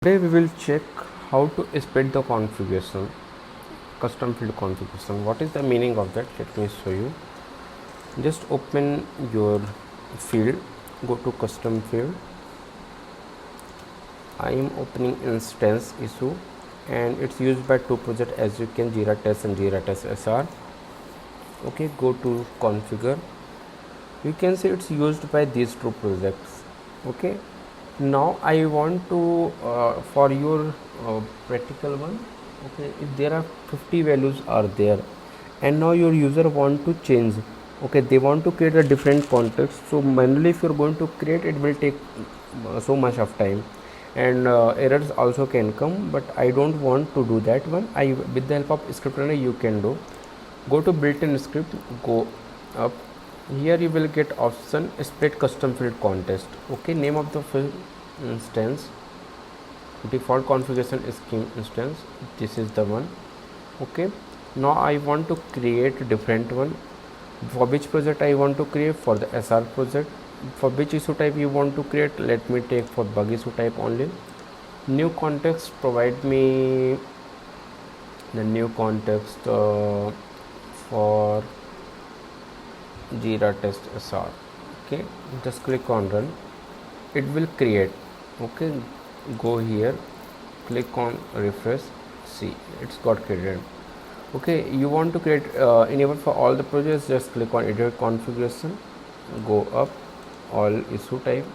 Today we will check how to split the configuration, custom field configuration. What is the meaning of that? Let me show you. Just open your field, go to custom field. I am opening instance issue and it's used by two projects, as you can, Jira test and Jira test SR. Okay, go to configure. You can see it's used by these two projects. Okay, now I want to for your practical one, okay, if there are 50 values are there and now your user want to change, okay, they want to create a different context, so manually if you're going to create, it will take so much of time and errors also can come, but I don't want to do that one. I, with the help of ScriptRunner, you can do. Go to built-in script, go up. Here you will get option split custom field contest. Okay, name of the field instance, default configuration scheme instance, this is the one. Okay, now I want to create a different one. For which project I want to create? For the SR project. For which issue type you want to create? Let me take for bug issue type only. New context, provide me the new context for Jira test SR. Okay, just click on run, it will create. Okay, go here, click on refresh, see it's got created. Okay, you want to create enable for all the projects, just click on edit configuration, go up, all issue type,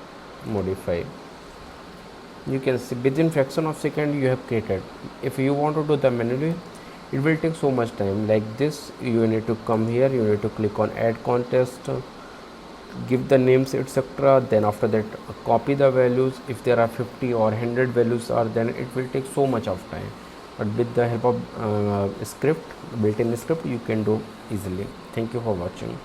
modify. You can see within fraction of second you have created. If you want to do the manually, it will take so much time. Like this, you need to come here, you need to click on add contest, give the names etc. Then after that copy the values. If there are 50 or 100 values are, then it will take so much of time, but with the help of script, built-in script, you can do easily. Thank you for watching.